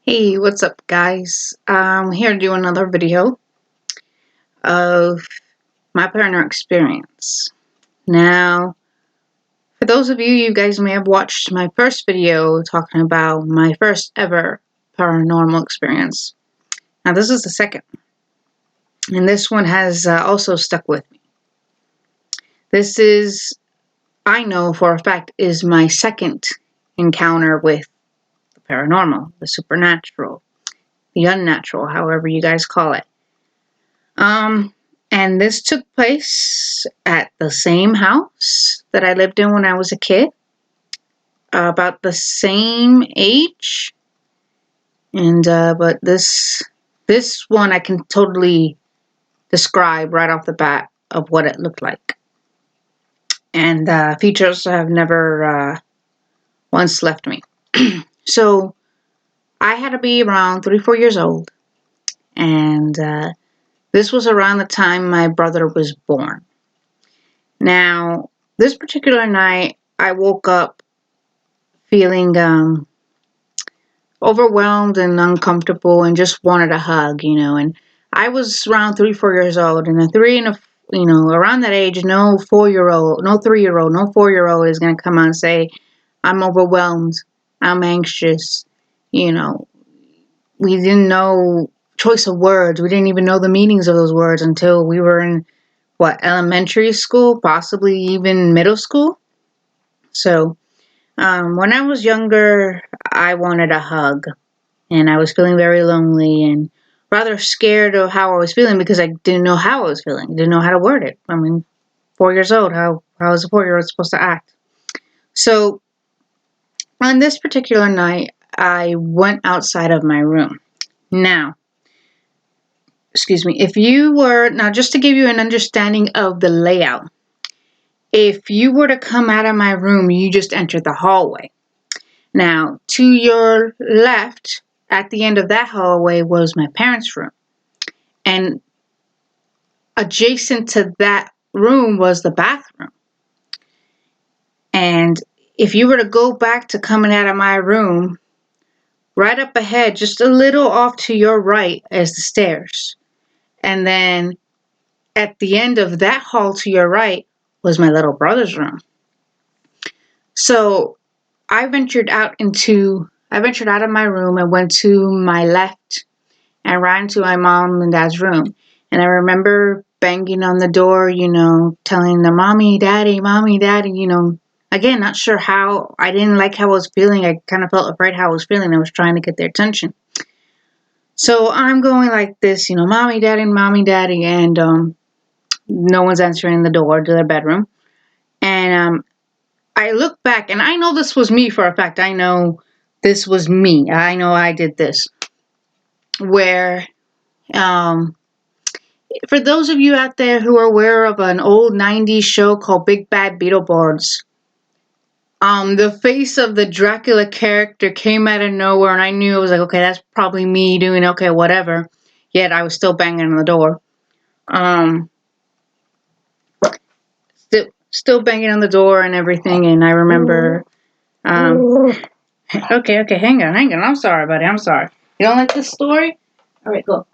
Hey, what's up, guys? I'm here to do another video of my paranormal experience. Now, for those of you, you guys may have watched my first video talking about my first ever paranormal experience. Now, this is the second, and this one has also stuck with me. This is, I know for a fact, is my second encounter with the paranormal, the supernatural, the unnatural, however you guys call it. And this took place at the same house that I lived in when I was a kid, about the same age. And but this one I can totally describe right off the bat of what it looked like. And features have never once left me. So I had to be around 3-4 years old, and this was around the time my brother was born. Now, this particular night, I woke up feeling overwhelmed and uncomfortable and just wanted a hug, and I was around 3-4 years old, and around that age, no 4-year-old, no 3-year-old, no 4-year-old is going to come out and say, I'm overwhelmed, I'm anxious. We didn't know choice of words. We didn't even know the meanings of those words until we were in elementary school, possibly even middle school. So when I was younger, I wanted a hug, and I was feeling very lonely and rather scared of how I was feeling because I didn't know how I was feeling. Didn't know how to word it. I mean, 4 years old, how is a 4-year-old supposed to act? So on this particular night, I went outside of my room. Now, excuse me, just to give you an understanding of the layout, if you were to come out of my room, you just entered the hallway. Now, to your left, at the end of that hallway, was my parents' room. And adjacent to that room was the bathroom. And if you were to go back to coming out of my room, right up ahead, just a little off to your right, is the stairs. And then at the end of that hall to your right was my little brother's room. So I ventured out of my room and went to my left and ran to my mom and dad's room. And I remember banging on the door, telling them, mommy, daddy, again, not sure how. I didn't like how I was feeling. I kind of felt afraid how I was feeling. I was trying to get their attention. So I'm going like this, mommy, daddy, and no one's answering the door to their bedroom. And I look back, and I know this was me for a fact. I know this was me. I know I did this. Where, for those of you out there who are aware of an old 90s show called Big Bad Beetleborgs, the face of the Dracula character came out of nowhere, and I knew, it was like, okay, that's probably me doing okay, whatever. Yet I was still banging on the door. Still banging on the door and everything, and I remember, okay, hang on, I'm sorry, buddy, I'm sorry. You don't like this story? Alright, go.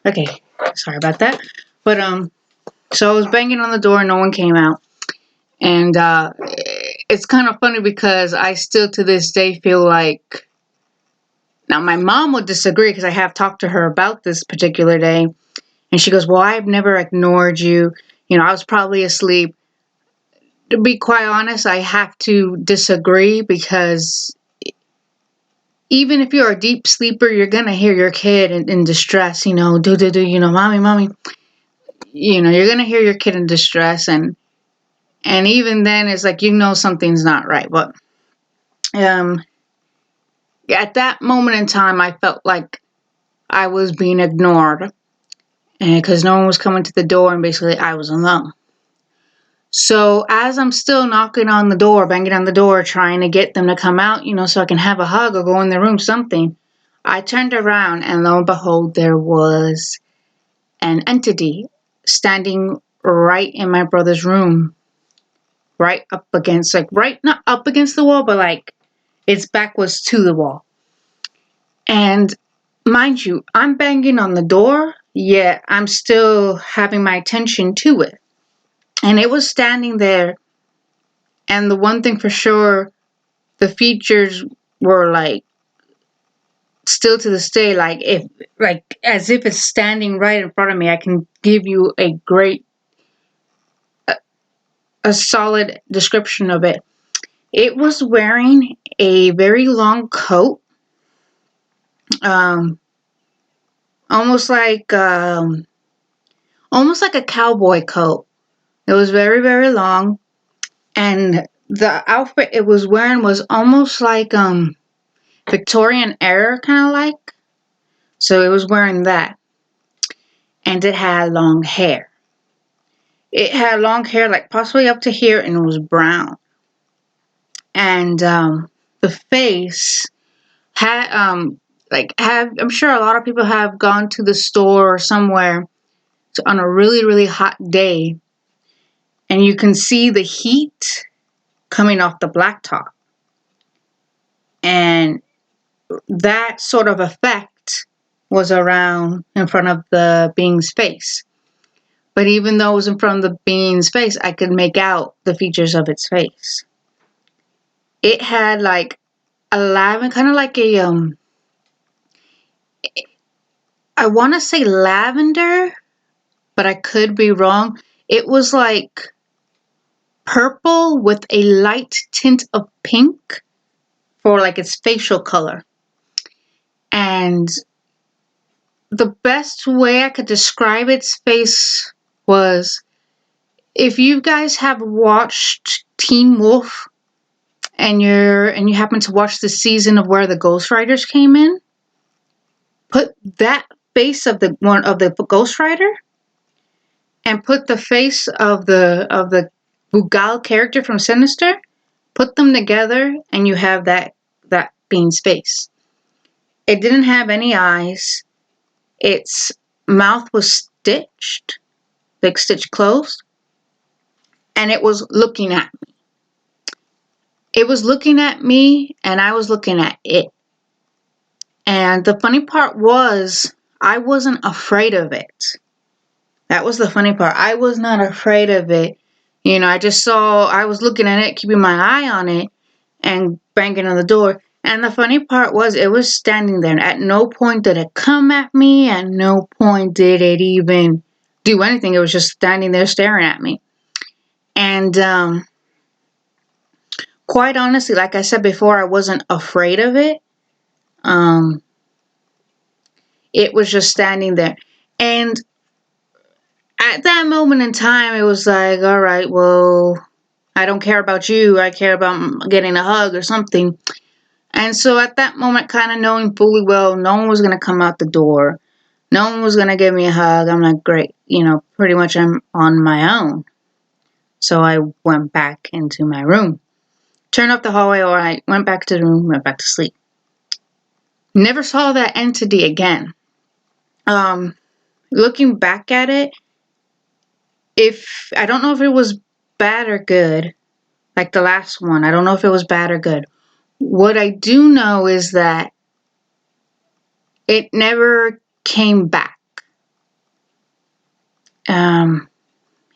Okay, sorry about that. But, so I was banging on the door and no one came out. And, it's kind of funny because I still to this day feel like, now my mom would disagree because I have talked to her about this particular day. And she goes, well, I've never ignored you. I was probably asleep. To be quite honest, I have to disagree because even if you're a deep sleeper, you're going to hear your kid in distress, mommy, you're going to hear your kid in distress. And even then it's like, something's not right. But, at that moment in time, I felt like I was being ignored because no one was coming to the door and basically I was alone. So as I'm still knocking on the door, banging on the door, trying to get them to come out, so I can have a hug or go in the room, something, I turned around and lo and behold, there was an entity standing right in my brother's room, right up against, not up against the wall, but like its back was to the wall. And mind you, I'm banging on the door, yet I'm still having my attention to it. And it was standing there. And the one thing for sure, the features were like still to this day, like if like as if it's standing right in front of me. I can give you a solid description of it. It was wearing a very long coat, um, almost like um, almost like a cowboy coat. It was very very long, and the outfit it was wearing was almost like Victorian era kind of like. So it was wearing that, and it had long hair. It had long hair, like possibly up to here, and it was brown. And the face had like have I'm sure a lot of people have gone to the store or somewhere on a really really hot day, and you can see the heat coming off the blacktop, and that sort of effect was around in front of the being's face. But even though it was in front of the being's face, I could make out the features of its face. It had like a lavender, kind of like a I want to say lavender, but I could be wrong. It was like purple with a light tint of pink for like its facial color. And the best way I could describe its face was, if you guys have watched Teen Wolf and you happen to watch the season of where the Ghost Riders came in, put that face of the one of the Ghost Rider and put the face of the Bugal character from Sinister, put them together and you have that being's face. It didn't have any eyes. Its mouth was stitched, like stitched closed, and it was looking at me. It was looking at me and I was looking at it. And the funny part was I wasn't afraid of it. That was the funny part. I was not afraid of it. You know, I was looking at it, keeping my eye on it, and banging on the door. And the funny part was it was standing there. At no point did it come at me. At no point did it even do anything. It was just standing there staring at me. And quite honestly, like I said before, I wasn't afraid of it. Um, it was just standing there. And at that moment in time, it was like, all right, well, I don't care about you. I care about getting a hug or something. And so at that moment, kind of knowing fully well no one was going to come out the door, no one was going to give me a hug, I'm like, great, pretty much I'm on my own. So I went back into my room, turned up the hallway, or I went back to the room, went back to sleep. Never saw that entity again. Looking back at it, if I don't know if it was bad or good, like the last one, I don't know if it was bad or good. What I do know is that it never came back.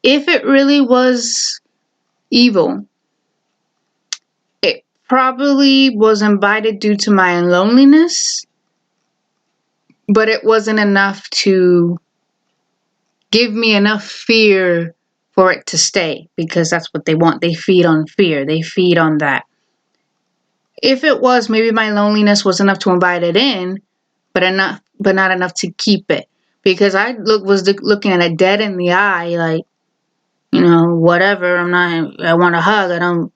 If it really was evil, it probably was invited due to my loneliness, but it wasn't enough to give me enough fear for it to stay, because that's what they want. They feed on fear. They feed on that. If it was, maybe my loneliness was enough to invite it in, but not enough to keep it. Because I was looking at it dead in the eye, like, whatever. I want a hug. I don't,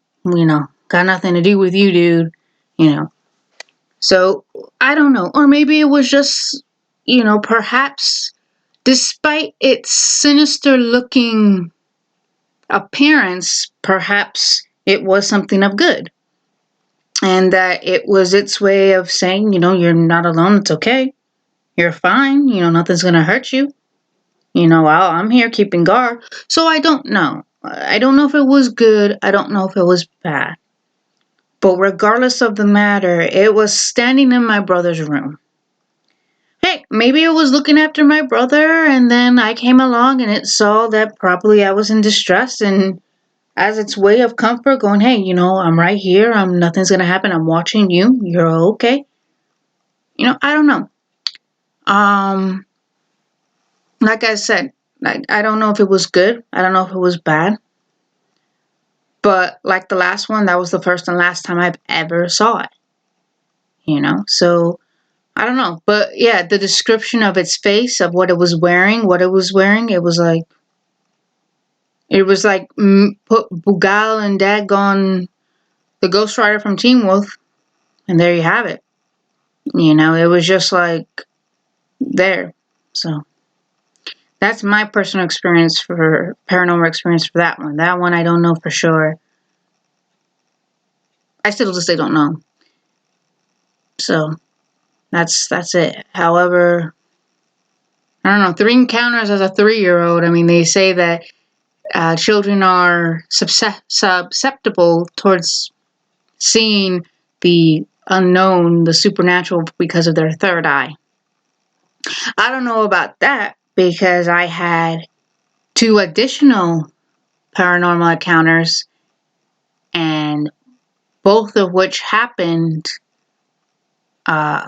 got nothing to do with you, dude. So I don't know. Or maybe it was just, perhaps despite its sinister looking appearance, perhaps it was something of good. And that it was its way of saying, you're not alone. It's okay. You're fine. Nothing's going to hurt you. I'm here keeping guard. So I don't know. I don't know if it was good. I don't know if it was bad. But regardless of the matter, it was standing in my brother's room. hey, maybe it was looking after my brother, and then I came along and it saw that probably I was in distress, and as its way of comfort, going, hey, I'm right here. Nothing's gonna happen. I'm watching you. You're okay. I don't know. Um, like I said, I don't know if it was good. I don't know if it was bad. But like the last one, that was the first and last time I've ever saw it. So I don't know. But yeah, the description of its face, of what it was wearing, it was like put Bugal and Dagon, the Ghost Rider from Teen Wolf, and there you have it. It was just like there. So that's my personal experience for paranormal experience for that one. That one I don't know for sure. I still just don't know. So that's it. However, I don't know. 3 encounters as a 3-year-old. I mean, they say that children are susceptible towards seeing the unknown, the supernatural, because of their third eye. I don't know about that because I had 2 additional paranormal encounters, and both of which happened uh,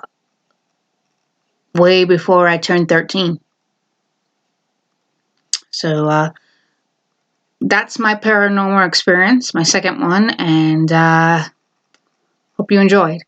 way before I turned 13. So that's my paranormal experience, my second one, and hope you enjoyed.